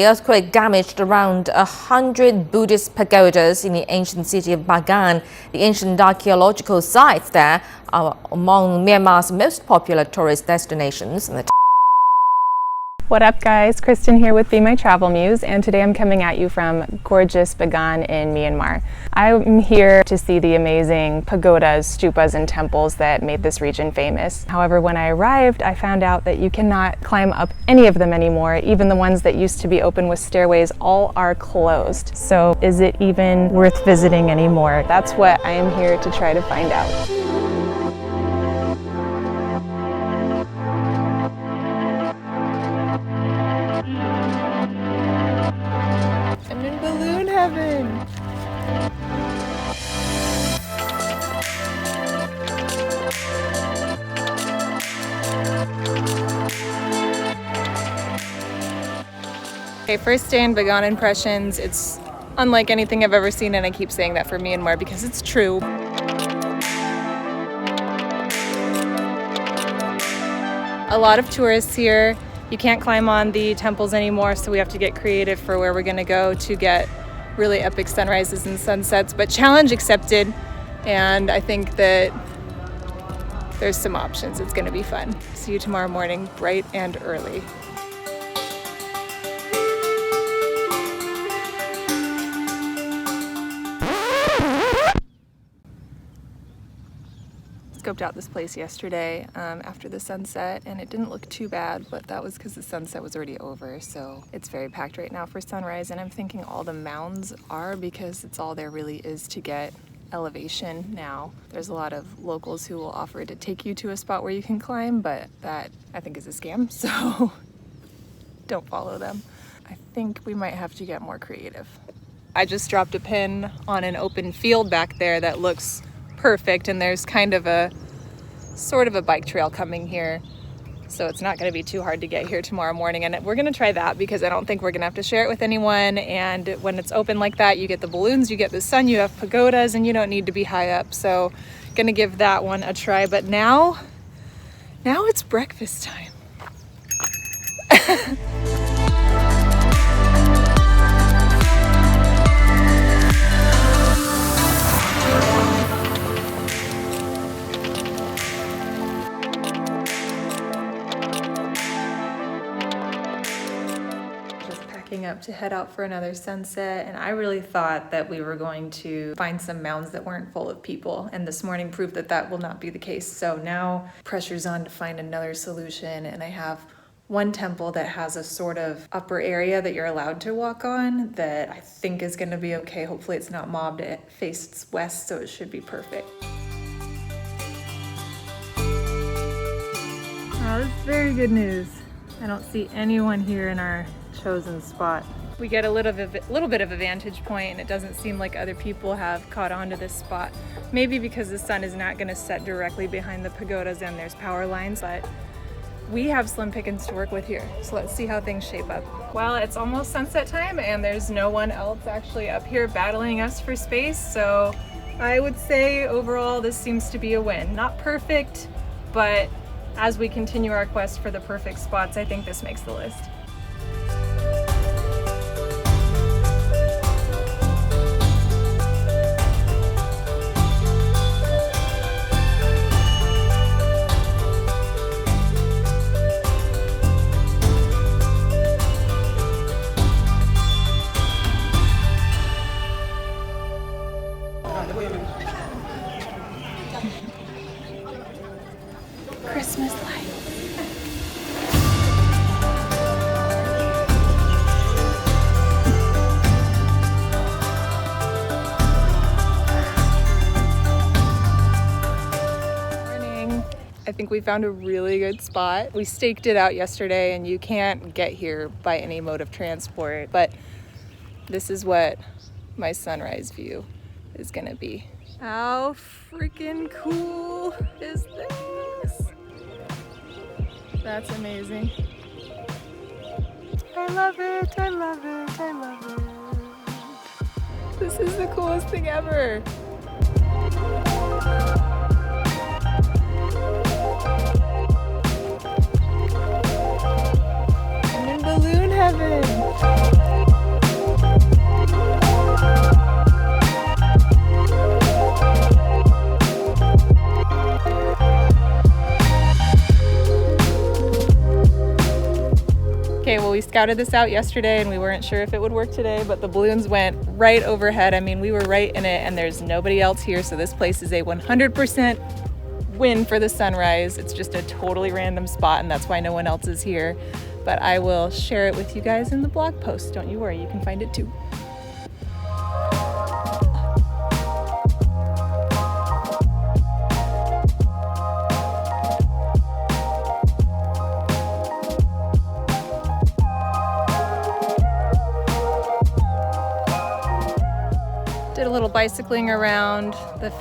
The earthquake damaged around 100 Buddhist pagodas in the ancient city of Bagan. The ancient archaeological sites there are among Myanmar's most popular tourist destinations. What up guys, Kristen here with Be My Travel Muse, and today I'm coming at you from gorgeous Bagan in Myanmar. I'm here to see the amazing pagodas, stupas, and temples that made this region famous. However, when I arrived, I found out that you cannot climb up any of them anymore. Even the ones that used to be open with stairways, all are closed. So is it even worth visiting anymore? That's what I am here to try to find out. Heaven. Okay, first day in Bagan impressions. It's unlike anything I've ever seen, and I keep saying that for Myanmar because it's true. A lot of tourists here. You can't climb on the temples anymore, so we have to get creative for where we're gonna go to get really epic sunrises and sunsets, but challenge accepted, and I think that there's some options. It's gonna be fun. See you tomorrow morning, bright and early. Scoped out this place yesterday after the sunset, and it didn't look too bad, but that was because the sunset was already over, so it's very packed right now for sunrise. And I'm thinking all the mounds are because it's all there really is to get elevation now. There's a lot of locals who will offer to take you to a spot where you can climb, but that I think is a scam, so don't follow them. I think we might have to get more creative. I just dropped a pin on an open field back there that looks perfect, and there's kind of a sort of a bike trail coming here, so it's not going to be too hard to get here tomorrow morning. And we're going to try that because I don't think we're going to have to share it with anyone. And when it's open like that, you get the balloons, you get the sun, you have pagodas, and you don't need to be high up. So gonna give that one a try. But now it's breakfast time. Up to head out for another sunset, and I really thought that we were going to find some mounds that weren't full of people, and this morning proved that that will not be the case. So now pressure's on to find another solution, and I have one temple that has a sort of upper area that you're allowed to walk on that I think is going to be okay. Hopefully it's not mobbed. It faces west, so it should be perfect. Oh, this is very good news. I don't see anyone here in our chosen spot. We get a little bit of a vantage point, and it doesn't seem like other people have caught on to this spot. Maybe because the sun is not going to set directly behind the pagodas and there's power lines, but we have slim pickings to work with here. So let's see how things shape up. Well, it's almost sunset time, and there's no one else actually up here battling us for space. So I would say overall this seems to be a win. Not perfect, but as we continue our quest for the perfect spots, I think this makes the list. Christmas lights. Morning. I think we found a really good spot. We staked it out yesterday, and you can't get here by any mode of transport, but this is what my sunrise view is gonna be. How freaking cool is this? That's amazing. I love it, I love it, I love it. This is the coolest thing ever. I'm in balloon heaven. scouted this out yesterday and we weren't sure if it would work today, but the balloons went right overhead. I mean, we were right in it and there's nobody else here, so this place is a 100% win for the sunrise. It's just a totally random spot and that's why no one else is here. But I will share it with you guys in the blog post. Don't you worry, you can find it too. Did a little bicycling around the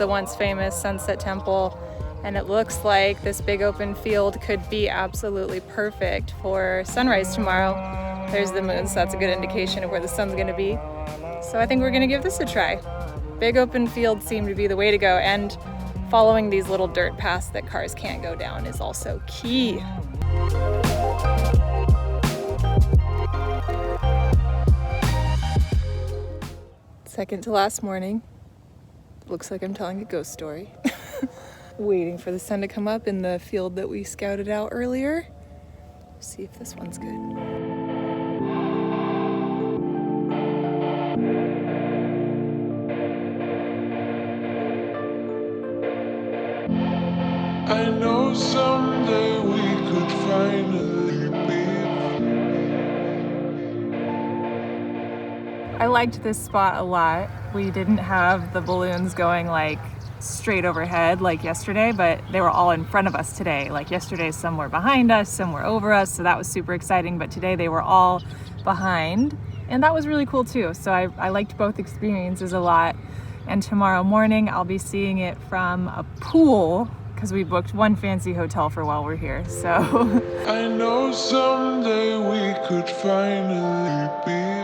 once famous Sunset Temple, and it looks like this big open field could be absolutely perfect for sunrise tomorrow. There's the moon, so that's a good indication of where the sun's gonna be. So I think we're gonna give this a try. Big open fields seem to be the way to go, and following these little dirt paths that cars can't go down is also key. Second to last morning. Looks like I'm telling a ghost story. Waiting for the sun to come up in the field that we scouted out earlier. See if this one's good. I know someday we could finally be. I liked this spot a lot. We didn't have the balloons going like straight overhead like yesterday, but they were all in front of us today. Like yesterday, some were behind us, some were over us, so that was super exciting, but today they were all behind, and that was really cool too. So I liked both experiences a lot, and tomorrow morning I'll be seeing it from a pool because we booked one fancy hotel for while we're here, so. I know someday we could finally be.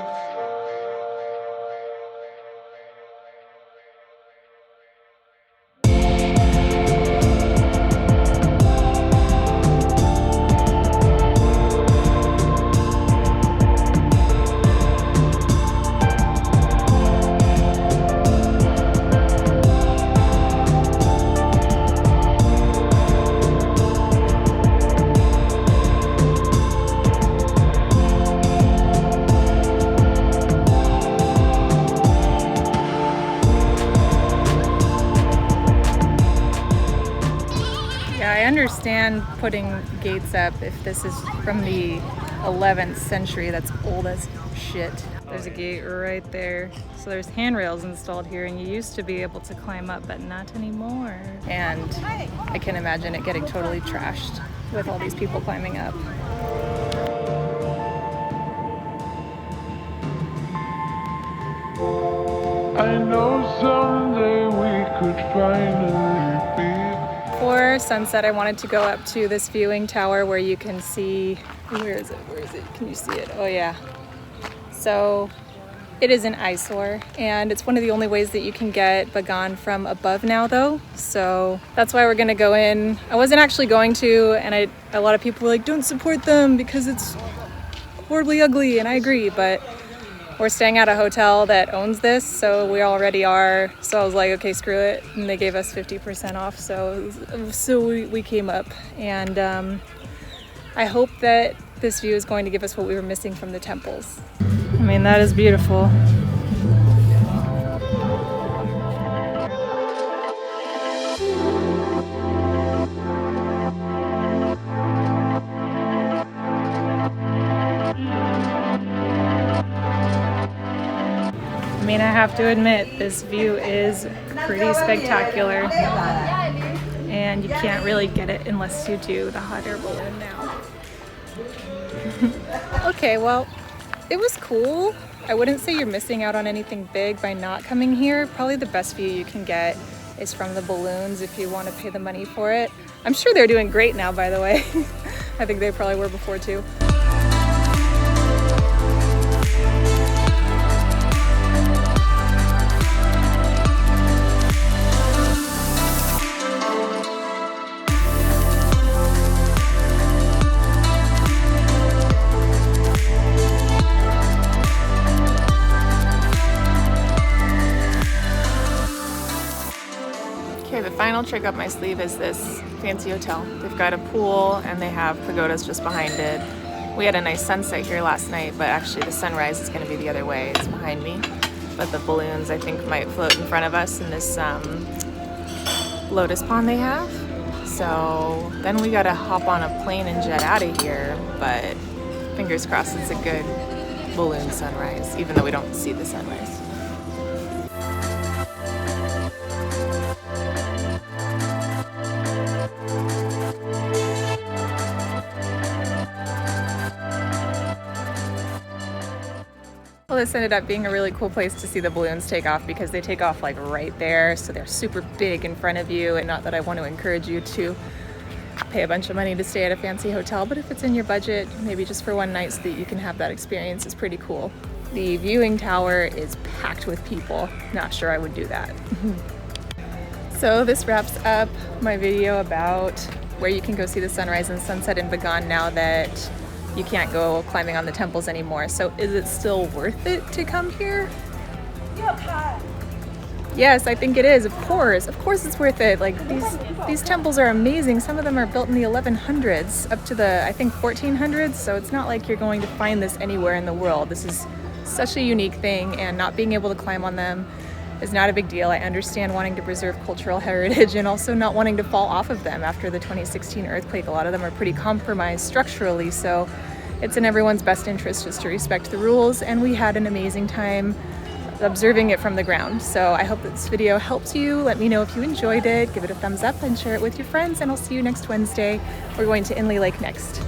I understand putting gates up if this is from the 11th century. That's old as shit. There's a gate right there. So there's handrails installed here, and you used to be able to climb up, but not anymore. And I can imagine it getting totally trashed with all these people climbing up. I know someday we could finally be. For sunset, I wanted to go up to this viewing tower where you can see, where is it? Can you see it? Oh yeah. So it is an eyesore, and it's one of the only ways that you can get Bagan from above now though. So that's why we're gonna go in. I wasn't actually going to, and a lot of people were like, don't support them because it's horribly ugly, and I agree, but we're staying at a hotel that owns this, so we already are. So I was like, okay, screw it. And they gave us 50% off, so we came up. And I hope that this view is going to give us what we were missing from the temples. I mean, that is beautiful. I mean, I have to admit, this view is pretty spectacular, and you can't really get it unless you do the hot air balloon now. Okay, well, it was cool. I wouldn't say you're missing out on anything big by not coming here. Probably the best view you can get is from the balloons if you want to pay the money for it. I'm sure they're doing great now, by the way. I think they probably were before too. Okay, the final trick up my sleeve is this fancy hotel. They've got a pool and they have pagodas just behind it. We had a nice sunset here last night, but actually the sunrise is going to be the other way. It's behind me. But the balloons, I think, might float in front of us in this lotus pond they have. So then we got to hop on a plane and jet out of here. But fingers crossed it's a good balloon sunrise, even though we don't see the sunrise. Well, this ended up being a really cool place to see the balloons take off because they take off like right there, so they're super big in front of you. And not that I want to encourage you to pay a bunch of money to stay at a fancy hotel, but if it's in your budget, maybe just for one night so that you can have that experience, is pretty cool. The viewing tower is packed with people. Not sure I would do that. So this wraps up my video about where you can go see the sunrise and sunset in Bagan now that you can't go climbing on the temples anymore. So is it still worth it to come here? Yes, I think it is. Of course it's worth it. Like these temples are amazing. Some of them are built in the 1100s up to the, I think, 1400s. So it's not like you're going to find this anywhere in the world. This is such a unique thing, and not being able to climb on them is not a big deal. I understand wanting to preserve cultural heritage and also not wanting to fall off of them after the 2016 earthquake. A lot of them are pretty compromised structurally, so it's in everyone's best interest just to respect the rules, and we had an amazing time observing it from the ground. So I hope that this video helps you. Let me know if you enjoyed it, give it a thumbs up and share it with your friends, and I'll see you next Wednesday. We're going to Inle Lake next.